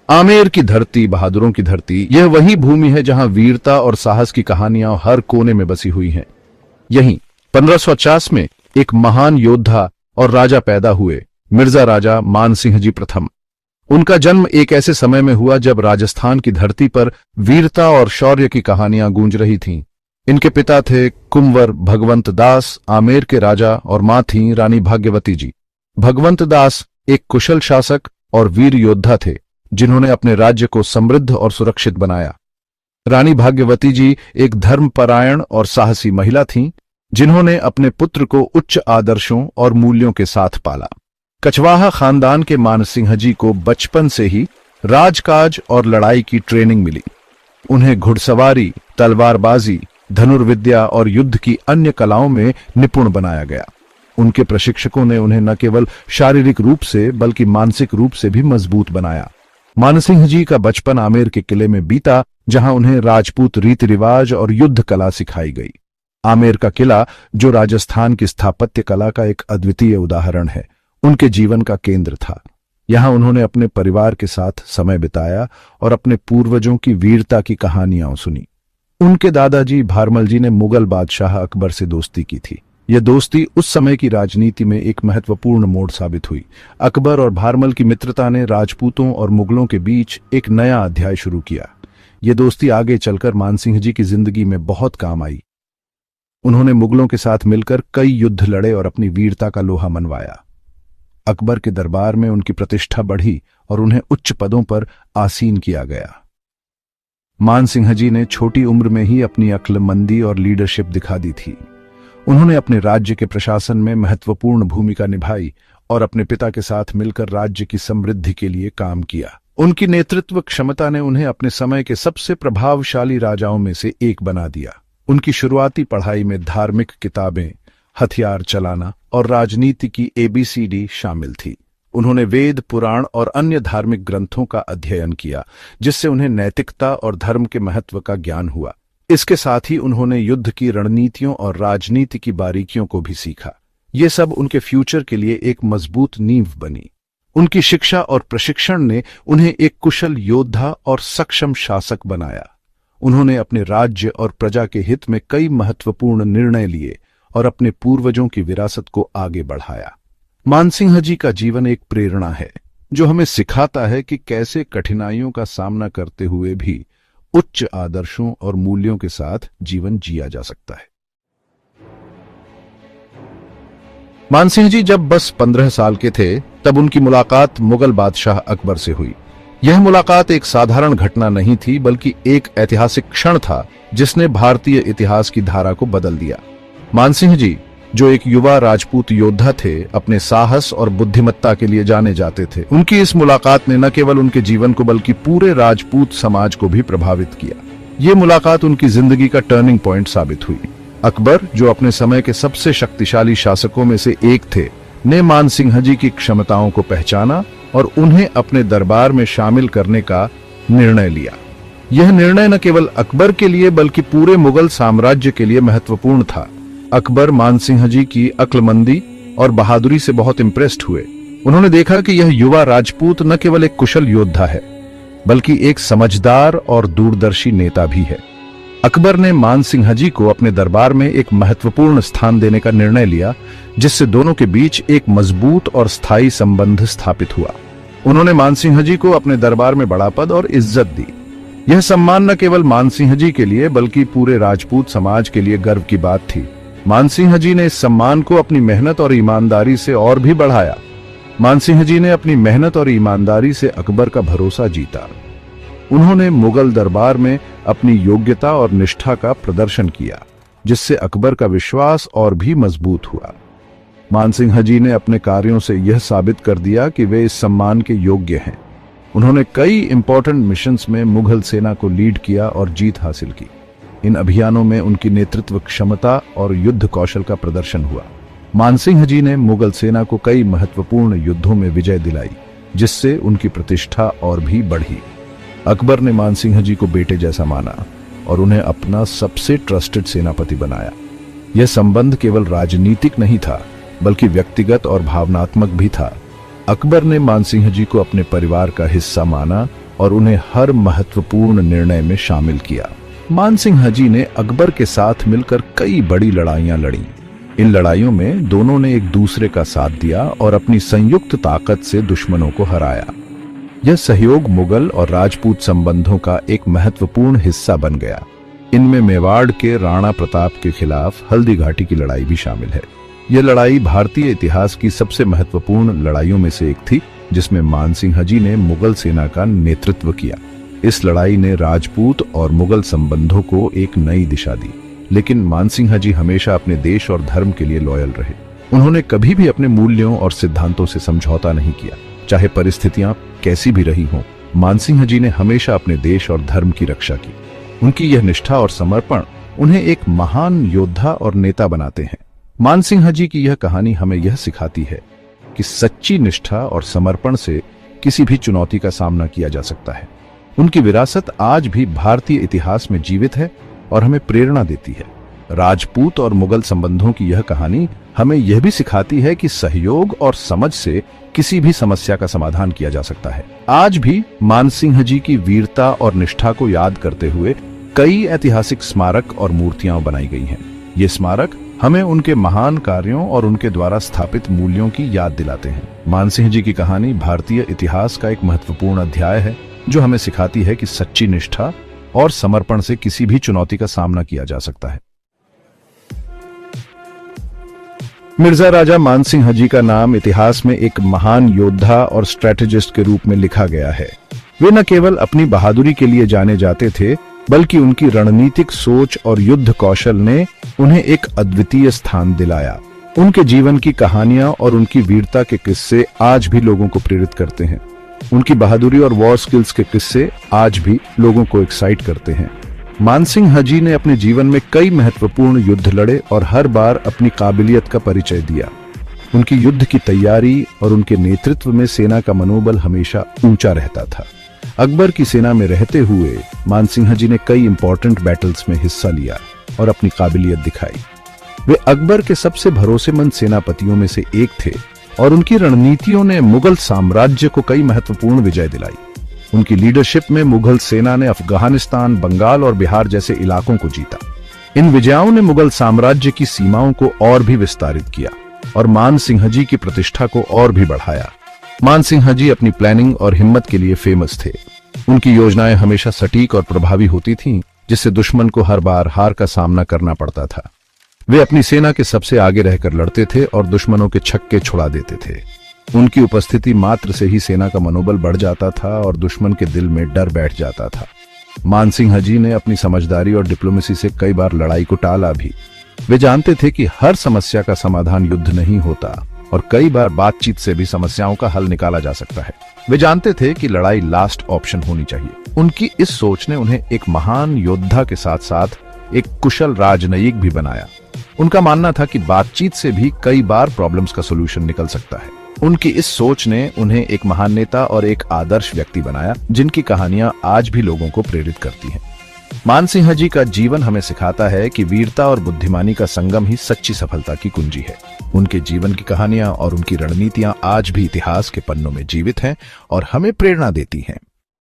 आमेर की धरती, बहादुरों की धरती, यह वही भूमि है जहां वीरता और साहस की कहानियां हर कोने में बसी हुई हैं। यहीं 1550 में एक महान योद्धा और राजा पैदा हुए, मिर्जा राजा मानसिंह जी प्रथम। उनका जन्म एक ऐसे समय में हुआ जब राजस्थान की धरती पर वीरता और शौर्य की कहानियां गूंज रही थीं। इनके पिता थे कुंवर भगवंत दास, आमेर के राजा, और मां थीं रानी भाग्यवती जी। भगवंत दास एक कुशल शासक और वीर योद्धा थे, जिन्होंने अपने राज्य को समृद्ध और सुरक्षित बनाया। रानी भाग्यवती जी एक धर्मपरायण और साहसी महिला थीं, जिन्होंने अपने पुत्र को उच्च आदर्शों और मूल्यों के साथ पाला। कछवाहा खानदान के मानसिंह जी को बचपन से ही राजकाज और लड़ाई की ट्रेनिंग मिली। उन्हें घुड़सवारी, तलवारबाजी, धनुर्विद्या और युद्ध की अन्य कलाओं में निपुण बनाया गया। उनके प्रशिक्षकों ने उन्हें न केवल शारीरिक रूप से बल्कि मानसिक रूप से भी मजबूत बनाया। मानसिंह जी का बचपन आमेर के किले में बीता, जहां उन्हें राजपूत रीति रिवाज और युद्ध कला सिखाई गई। आमेर का किला, जो राजस्थान की स्थापत्य कला का एक अद्वितीय उदाहरण है, उनके जीवन का केंद्र था। यहां उन्होंने अपने परिवार के साथ समय बिताया और अपने पूर्वजों की वीरता की कहानियां सुनी। उनके दादाजी भारमल जी ने मुगल बादशाह अकबर से दोस्ती की थी। यह दोस्ती उस समय की राजनीति में एक महत्वपूर्ण मोड़ साबित हुई। अकबर और भारमल की मित्रता ने राजपूतों और मुगलों के बीच एक नया अध्याय शुरू किया। यह दोस्ती आगे चलकर मानसिंह जी की जिंदगी में बहुत काम आई। उन्होंने मुगलों के साथ मिलकर कई युद्ध लड़े और अपनी वीरता का लोहा मनवाया। अकबर के दरबार में उनकी प्रतिष्ठा बढ़ी और उन्हें उच्च पदों पर आसीन किया गया। मानसिंह जी ने छोटी उम्र में ही अपनी अक्लमंदी और लीडरशिप दिखा दी थी। उन्होंने अपने राज्य के प्रशासन में महत्वपूर्ण भूमिका निभाई और अपने पिता के साथ मिलकर राज्य की समृद्धि के लिए काम किया। उनकी नेतृत्व क्षमता ने उन्हें अपने समय के सबसे प्रभावशाली राजाओं में से एक बना दिया। उनकी शुरुआती पढ़ाई में धार्मिक किताबें, हथियार चलाना और राजनीति की ABCD शामिल थी। उन्होंने वेद, पुराण और अन्य धार्मिक ग्रंथों का अध्ययन किया, जिससे उन्हें नैतिकता और धर्म के महत्व का ज्ञान हुआ। इसके साथ ही उन्होंने युद्ध की रणनीतियों और राजनीति की बारीकियों को भी सीखा। ये सब उनके फ्यूचर के लिए एक मजबूत नींव बनी। उनकी शिक्षा और प्रशिक्षण ने उन्हें एक कुशल योद्धा और सक्षम शासक बनाया। उन्होंने अपने राज्य और प्रजा के हित में कई महत्वपूर्ण निर्णय लिए और अपने पूर्वजों की विरासत को आगे बढ़ाया। मानसिंह जी का जीवन एक प्रेरणा है, जो हमें सिखाता है कि कैसे कठिनाइयों का सामना करते हुए भी उच्च आदर्शों और मूल्यों के साथ जीवन जिया जा सकता है। मानसिंह जी जब बस 15 साल के थे, तब उनकी मुलाकात मुगल बादशाह अकबर से हुई। यह मुलाकात एक साधारण घटना नहीं थी, बल्कि एक ऐतिहासिक क्षण था जिसने भारतीय इतिहास की धारा को बदल दिया। मानसिंह जी, जो एक युवा राजपूत योद्धा थे, अपने साहस और बुद्धिमत्ता के लिए जाने जाते थे। उनकी इस मुलाकात ने न केवल उनके जीवन को बल्कि पूरे राजपूत समाज को भी प्रभावित किया। ये मुलाकात उनकी जिंदगी का टर्निंग पॉइंट साबित हुई। अकबर, जो अपने समय के सबसे शक्तिशाली शासकों में से एक थे, ने मानसिंह जी की क्षमताओं को पहचाना और उन्हें अपने दरबार में शामिल करने का निर्णय लिया। यह निर्णय न केवल अकबर के लिए बल्कि पूरे मुगल साम्राज्य के लिए महत्वपूर्ण था। अकबर मानसिंह जी की अक्लमंदी और बहादुरी से बहुत इंप्रेस्ड हुए। उन्होंने देखा कि यह युवा राजपूत न केवल एक कुशल योद्धा है, बल्कि एक समझदार और दूरदर्शी नेता भी है। अकबर ने मानसिंह जी को अपने दरबार में एक महत्वपूर्ण स्थान देने का निर्णय लिया, जिससे दोनों के बीच एक मजबूत और स्थायी संबंध स्थापित हुआ। उन्होंने मानसिंह जी को अपने दरबार में बड़ा पद और इज्जत दी। यह सम्मान न केवल मानसिंह जी के लिए बल्कि पूरे राजपूत समाज के लिए गर्व की बात थी। मानसिंह जी ने इस सम्मान को अपनी मेहनत और ईमानदारी से और भी बढ़ाया। मानसिंह जी ने अपनी मेहनत और ईमानदारी से अकबर का भरोसा जीता। उन्होंने मुगल दरबार में अपनी योग्यता और निष्ठा का प्रदर्शन किया, जिससे अकबर का विश्वास और भी मजबूत हुआ। मानसिंह जी ने अपने कार्यों से यह साबित कर दिया कि वे इस सम्मान के योग्य हैं। उन्होंने कई इंपॉर्टेंट मिशंस में मुगल सेना को लीड किया और जीत हासिल की। इन अभियानों में उनकी नेतृत्व क्षमता और युद्ध कौशल का प्रदर्शन हुआ। मानसिंह जी ने मुगल सेना को कई महत्वपूर्ण युद्धों में विजय दिलाई, जिससे उनकी प्रतिष्ठा और भी बढ़ी। अकबर ने मानसिंह जी को बेटे जैसा माना और उन्हें अपना सबसे ट्रस्टेड सेनापति बनाया। यह संबंध केवल राजनीतिक नहीं था, बल्कि व्यक्तिगत और भावनात्मक भी था। अकबर ने मानसिंह जी को अपने परिवार का हिस्सा माना और उन्हें हर महत्वपूर्ण निर्णय में शामिल किया। मानसिंह जी ने अकबर के साथ मिलकर कई बड़ी लड़ाइयां लड़ी। इन लड़ाइयों में दोनों ने एक दूसरे का साथ दिया और अपनी संयुक्त ताकत से दुश्मनों को हराया। यह सहयोग मुगल और राजपूत संबंधों का एक महत्वपूर्ण हिस्सा बन गया। इनमें मेवाड़ के राणा प्रताप के खिलाफ हल्दी घाटी की लड़ाई भी शामिल है। यह लड़ाई भारतीय इतिहास की सबसे महत्वपूर्ण लड़ाइयों में से एक थी, जिसमें मानसिंह जी ने मुगल सेना का नेतृत्व किया। इस लड़ाई ने राजपूत और मुगल संबंधों को एक नई दिशा दी, लेकिन मानसिंह जी हमेशा अपने देश और धर्म के लिए लॉयल रहे। उन्होंने कभी भी अपने मूल्यों और सिद्धांतों से समझौता नहीं किया, चाहे परिस्थितियां कैसी भी रही हों। मानसिंह जी ने हमेशा अपने देश और धर्म की रक्षा की। उनकी यह निष्ठा और समर्पण उन्हें एक महान योद्धा और नेता बनाते हैं। मानसिंह जी की यह कहानी हमें यह सिखाती है कि सच्ची निष्ठा और समर्पण से किसी भी चुनौती का सामना किया जा सकता है। उनकी विरासत आज भी भारतीय इतिहास में जीवित है और हमें प्रेरणा देती है। राजपूत और मुगल संबंधों की यह कहानी हमें यह भी सिखाती है कि सहयोग और समझ से किसी भी समस्या का समाधान किया जा सकता है। आज भी मानसिंह जी की वीरता और निष्ठा को याद करते हुए कई ऐतिहासिक स्मारक और मूर्तियां बनाई गई हैं। ये स्मारक हमें उनके महान कार्यों और उनके द्वारा स्थापित मूल्यों की याद दिलाते हैं। मानसिंह जी की कहानी भारतीय इतिहास का एक महत्वपूर्ण अध्याय है, जो हमें सिखाती है कि सच्ची निष्ठा और समर्पण से किसी भी चुनौती का सामना किया जा सकता है। मिर्जा राजा मानसिंह जी का नाम इतिहास में एक महान योद्धा और स्ट्रेटेजिस्ट के रूप में लिखा गया है। वे न केवल अपनी बहादुरी के लिए जाने जाते थे, बल्कि उनकी रणनीतिक सोच और युद्ध कौशल ने उन्हें एक अद्वितीय स्थान दिलाया। उनके जीवन की कहानियां और उनकी वीरता के किस्से आज भी लोगों को प्रेरित करते हैं। उनकी बहादुरी और वॉर स्किल्स के किस्से आज भी लोगों को एक्साइट करते हैं। मानसिंह जी ने अपने जीवन में कई महत्वपूर्ण युद्ध लड़े और हर बार अपनी काबिलियत का परिचय दिया। उनकी युद्ध की तैयारी और उनके नेतृत्व में सेना का मनोबल हमेशा ऊंचा रहता था। अकबर की सेना में रहते हुए मानसिंह जी ने कई इंपॉर्टेंट बैटल्स में हिस्सा लिया और अपनी काबिलियत दिखाई। वे अकबर के सबसे भरोसेमंद सेनापतियों में से एक थे और उनकी रणनीतियों ने मुगल साम्राज्य को कई महत्वपूर्ण विजय दिलाई। उनकी लीडरशिप में मुगल सेना ने अफगानिस्तान, बंगाल और बिहार जैसे इलाकों को जीता। इन विजयों ने मुगल साम्राज्य की सीमाओं को और भी विस्तारित किया और मानसिंह जी की प्रतिष्ठा को और भी बढ़ाया। मानसिंह जी अपनी प्लानिंग और हिम्मत के लिए फेमस थे। उनकी योजनाएं हमेशा सटीक और प्रभावी होती थीं, जिससे दुश्मन को हर बार हार का सामना करना पड़ता था। वे अपनी सेना के सबसे आगे रहकर लड़ते थे और दुश्मनों के छक्के छुड़ा देते थे। उनकी उपस्थिति मात्र से ही सेना का मनोबल बढ़ जाता था और दुश्मन के दिल में डर बैठ जाता था। मानसिंह जी ने अपनी समझदारी और डिप्लोमेसी से कई बार लड़ाई को टाला भी। वे जानते थे कि हर समस्या का समाधान युद्ध नहीं होता और कई बार बातचीत से भी समस्याओं का हल निकाला जा सकता है। वे जानते थे कि लड़ाई लास्ट ऑप्शन होनी चाहिए। उनकी इस सोच ने उन्हें एक महान योद्धा के साथ साथ एक कुशल राजनयिक भी बनाया। उनका मानना था कि बातचीत से भी कई बार प्रॉब्लम्स का सॉल्यूशन निकल सकता है। उनकी इस सोच ने उन्हें एक महान नेता और एक आदर्श व्यक्ति बनाया, जिनकी कहानियां आज भी लोगों को प्रेरित करती हैं। मानसिंह जी का जीवन हमें सिखाता है कि वीरता और बुद्धिमानी का संगम ही सच्ची सफलता की कुंजी है। उनके जीवन की कहानियां और उनकी रणनीतियां आज भी इतिहास के पन्नों में जीवित हैं और हमें प्रेरणा देती हैं।